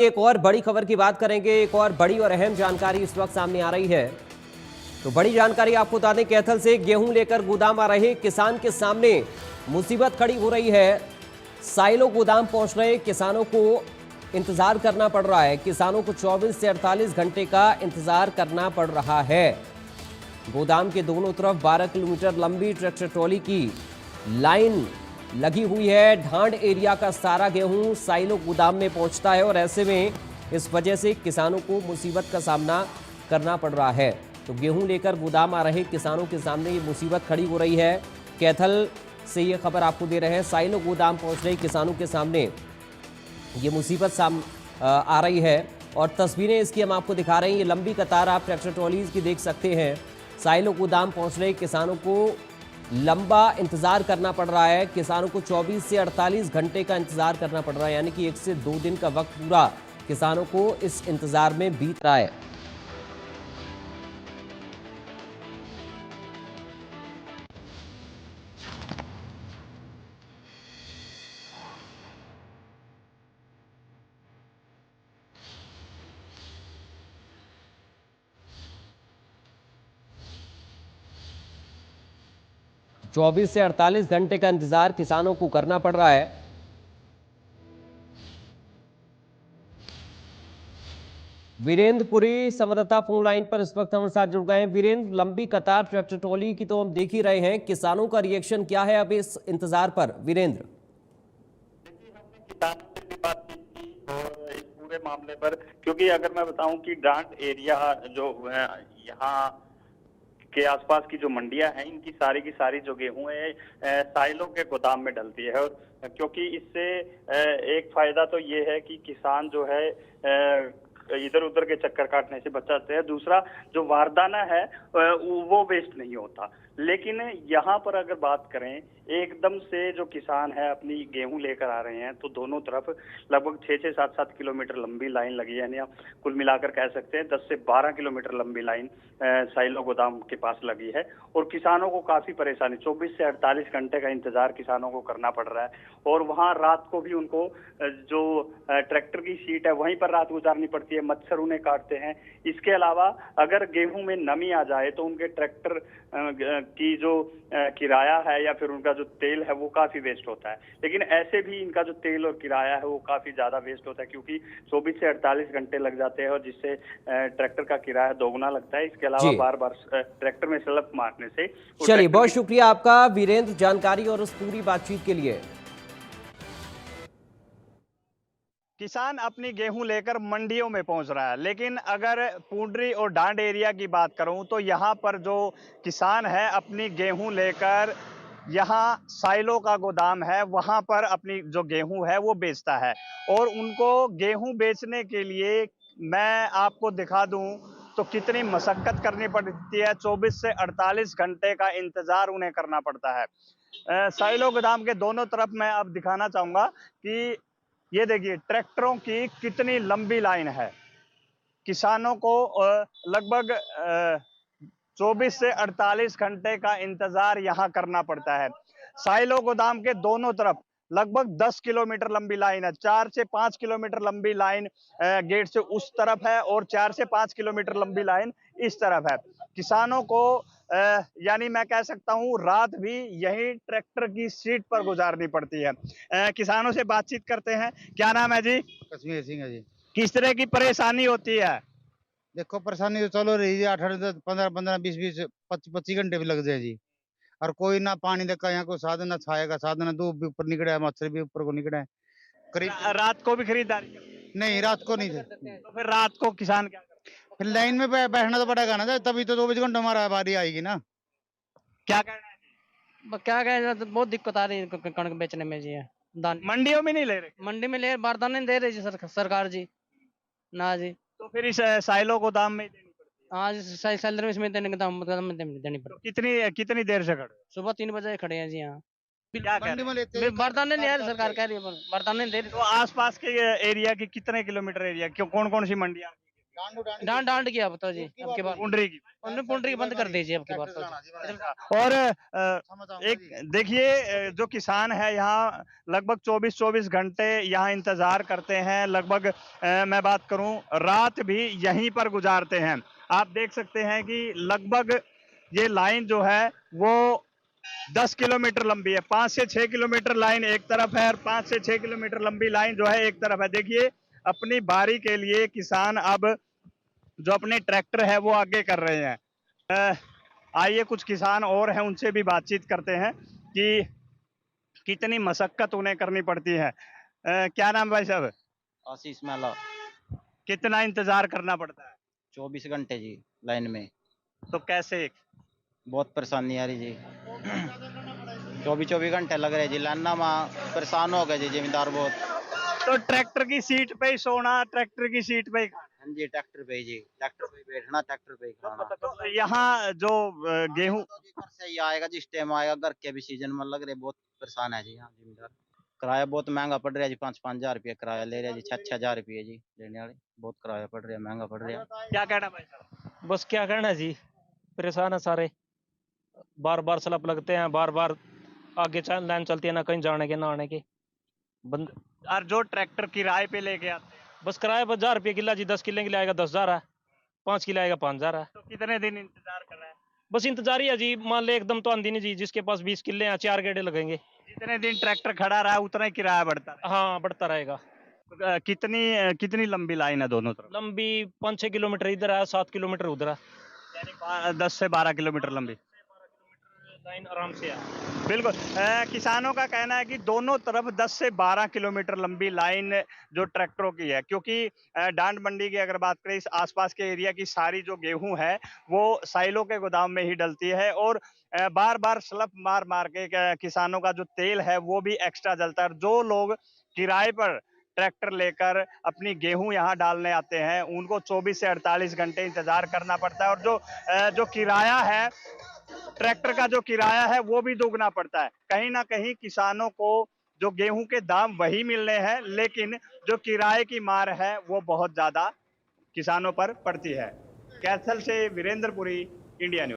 एक और बड़ी खबर की बात करेंगे। एक और बड़ी और अहम जानकारी इस वक्त सामने आ रही है। तो बड़ी जानकारी आपको बता दें, कैथल से गेहूं लेकर गोदाम आ रहे किसान के सामने मुसीबत खड़ी हो रही है। साइलो गोदाम पहुंच रहे किसानों को इंतजार करना पड़ रहा है। किसानों को 24 से 48 घंटे का इंतजार करना पड़ रहा है। गोदाम के दोनों तरफ 12 किलोमीटर लंबी ट्रैक्टर ट्रॉली की लाइन लगी हुई है। ढांड एरिया का सारा गेहूं साइलो गोदाम में पहुंचता है और ऐसे में इस वजह से किसानों को मुसीबत का सामना करना पड़ रहा है। तो गेहूं लेकर गोदाम आ रहे किसानों के सामने ये मुसीबत खड़ी हो रही है। कैथल से ये खबर आपको दे रहे हैं। साइलो गोदाम पहुंच रहे किसानों के सामने ये मुसीबत आ रही है और तस्वीरें इसकी हम आपको दिखा रहे हैं। ये लंबी कतार आप ट्रैक्टर ट्रॉलीज की देख सकते हैं। साइलो गोदाम पहुंच रहे किसानों को लंबा इंतजार करना पड़ रहा है। किसानों को 24 से 48 घंटे का इंतजार करना पड़ रहा है, यानी कि 1 से 2 दिन का वक्त पूरा किसानों को इस इंतजार में बीत रहा है। चौबीस से 48 घंटे का इंतजार किसानों को करना पड़ रहा है। वीरेंद्रपुरी संवाददाता फोन लाइन पर इस वक्त हमारे साथ जुड़ गए हैं। वीरेंद्र, लंबी कतार ट्रैक्टर ट्रॉली की तो हम देख ही रहे हैं, किसानों का रिएक्शन क्या है अब इस इंतजार पर? वीरेंद्र, देखिए, हमने किसानों से भी बातचीत की और इस पूरे मामले पर, क्योंकि अगर मैं बताऊं कि डांट एरिया जो है यहाँ के आसपास की जो मंडियां हैं, इनकी सारी जो गेहूं है साइलों के गोदाम में डलती है। और क्योंकि इससे एक फायदा तो ये है कि किसान जो है इधर उधर के चक्कर काटने से बचाते हैं। दूसरा, जो वारदाना है वो वेस्ट नहीं होता। लेकिन यहाँ पर अगर बात करें, एकदम से जो किसान है अपनी गेहूं लेकर आ रहे हैं, तो दोनों तरफ लगभग 6 से 7 किलोमीटर लंबी लाइन लगी है। यानी कुल मिलाकर कह सकते हैं 10 से 12 किलोमीटर लंबी लाइन साइलो गोदाम के पास लगी है। और किसानों को काफी परेशानी, 24 से 48 घंटे का इंतजार किसानों को करना पड़ रहा है। और वहाँ रात को भी उनको जो ट्रैक्टर की सीट है वहीं पर रात गुजारनी पड़ती है, मच्छर उन्हें काटते हैं। इसके अलावा अगर गेहूं में नमी आ जाए तो उनके ट्रैक्टर की जो किराया है या फिर उनका जो तेल है वो काफी वेस्ट होता है। लेकिन ऐसे भी इनका जो तेल और किराया है वो काफी ज्यादा वेस्ट होता है, क्योंकि 24 से 48 घंटे लग जाते हैं और जिससे ट्रैक्टर का किराया दोगुना लगता है। इसके अलावा बार बार ट्रैक्टर में स्लप मारने से। चलिए, बहुत शुक्रिया आपका वीरेंद्र, जानकारी और उस पूरी बातचीत के लिए। किसान अपनी गेहूं लेकर मंडियों में पहुंच रहा है, लेकिन अगर पुंडरी और डांड एरिया की बात करूं तो यहां पर जो किसान है अपनी गेहूं लेकर यहाँ साइलो का गोदाम है वहां पर अपनी जो गेहूं है वो बेचता है। और उनको गेहूं बेचने के लिए मैं आपको दिखा दूं तो कितनी मशक्कत करनी पड़ती है। 24 से 48 घंटे का इंतजार उन्हें करना पड़ता है। साइलो गोदाम के दोनों तरफ मैं अब दिखाना चाहूंगा कि ये देखिए ट्रैक्टरों की कितनी लंबी लाइन है। किसानों को लगभग 24 से 48 घंटे का इंतजार यहाँ करना पड़ता है। साइलो गोदाम के दोनों तरफ लगभग 10 किलोमीटर लंबी लाइन है। 4 से 5 किलोमीटर लंबी लाइन गेट से उस तरफ है और 4 से 5 किलोमीटर लंबी लाइन इस तरफ है। किसानों को यानी मैं कह सकता हूं रात भी यही ट्रैक्टर की सीट पर गुजारनी पड़ती है। किसानों से बातचीत करते हैं। क्या नाम है जी? कश्मीर सिंह है जी। किस तरह की परेशानी होती है? देखो, परेशानी तो चलो रही है, 8 10 15 20 20 25 घंटे भी लग जाए जी। और कोई ना पानी का यहाँ कोई साधन, ना छाया का साधन है। धूप भी ऊपर निकला है, मच्छर भी ऊपर को निकला है। करीब रात को भी खरीदारी करते हैं? नहीं, रात को नहीं थे। तो फिर रात को किसान क्या करते हैं? फिर लाइन में बैठना तो पड़ेगा ना, तभी तो 24 घंटे हमारा बारी आएगी ना। क्या कहना है जी? क्या कहें, तो बहुत दिक्कत आ रही है कणक बेचने में जी। दान मंडियों में नहीं ले रहे? मंडी में ले बारदाने नहीं दे रही जी सरकार जी। ना जी। तो फिर इस साइलो गोदाम में ही देनी पड़ती है? हाँ जी, सैलरी में इसमें देने का दाम मतलब में देनी तो पड़ती। कितनी देर से खड़े हो? सुबह 3 बजे खड़े हैं जी यहाँ। क्या कह मंडी रहे में हैं? लेते बारदाने नहीं आ रही, सरकार कह रही है बारदाने नहीं दे रही। तो आसपास के एरिया की कितने किलोमीटर एरिया, क्यों कौन कौन सी मंडियां? डांड डांड की अब तो जी अब की बार पुंडरी की। उन्होंने पुंडरी बंद कर दीजिए अब की बार तो जी। और एक देखिए जो किसान है यहाँ लगभग 24-24 घंटे यहाँ इंतजार करते हैं। लगभग मैं बात करूं रात भी यहीं पर गुजारते हैं। आप देख सकते हैं कि लगभग ये लाइन जो है वो 10 किलोमीटर लंबी है। 5 से 6 किलोमीटर लाइन एक तरफ है और 5 से 6 किलोमीटर लंबी लाइन जो है एक तरफ है। देखिए अपनी बारी के लिए किसान अब जो अपने ट्रैक्टर है वो आगे कर रहे हैं। आइए कुछ किसान और हैं उनसे भी बातचीत करते हैं कि कितनी मशक्कत उन्हें करनी पड़ती है। क्या नाम भाई साहब? आशीष मेला कितना इंतजार करना पड़ता है? 24 घंटे जी लाइन में। तो कैसे? बहुत परेशानी आ रही जी। 24 घंटे लग रहे जी लाइन में, परेशान हो गए जी जिम्मेदार बहुत। तो ट्रैक्टर की सीट पे ही सोना, ट्रैक्टर की सीट पे ही हाँ जी, ट्रैक्टर पे ही जी, ट्रैक्टर पे ही बैठना, ट्रैक्टर पे ही खाना। तो यहाँ जो गेहूं तो जी घर से ही आएगा जिस टाइम आएगा, घर के भी सीजन में लग रहे, बहुत परेशान है जी यहाँ जिम्मेदार। किराया बहुत महंगा पड़ रहा है जी, 5-5 हजार रुपया किराया ले रहे हैं जी, 6-6 हजार रुपये जी लेने वाले। बहुत किराया पड़ रहा है, महंगा पड़ रहा है। क्या कहना भाई साहब? बस क्या कहना है जी, परेशान है सारे। बार बार स्लप लगते हैं, बार बार आगे लाइन चलती है, ना कहीं जाने के ना आने के। बंद और जो ट्रैक्टर किराए पे लेके आते हैं बस किराया पर 1000 रुपये किला जी, 10 किले के लिए आएगा 10,000 है, 5 किले आएगा 5,000 है। तो कितने दिन इंतजार कर रहे हैं? बस इंतजार ही है जी। मान ले एकदम तो आंधी नहीं जी, जिसके पास 20 किले हैं 4 गेड़े लगेंगे। जितने दिन ट्रैक्टर खड़ा रहा उतना ही किराया बढ़ता है। हाँ बढ़ता रहेगा। कितनी लंबी लाइन है दोनों तरफ? लंबी 5-6 किलोमीटर इधर है, 7 किलोमीटर उधर है। यानी 10 से 12 किलोमीटर लंबी लाइन आराम से है। बिल्कुल। किसानों का कहना है कि दोनों तरफ 10 से 12 किलोमीटर लंबी लाइन जो ट्रैक्टरों की है, क्योंकि डांड मंडी की अगर बात करें इस आसपास के एरिया की सारी जो गेहूं है वो साइलों के गोदाम में ही डलती है और बार बार स्लप मार मार के किसानों का जो तेल है वो भी एक्स्ट्रा जलता है। जो लोग किराए पर ट्रैक्टर लेकर अपनी गेहूं यहाँ डालने आते हैं उनको 24 से 48 घंटे इंतजार करना पड़ता है और जो किराया है ट्रैक्टर का जो किराया है वो भी दोगुना पड़ता है। कहीं ना कहीं किसानों को जो गेहूं के दाम वही मिलने हैं, लेकिन जो किराए की मार है वो बहुत ज्यादा किसानों पर पड़ती है। कैथल से वीरेंद्रपुरी, इंडिया न्यूज।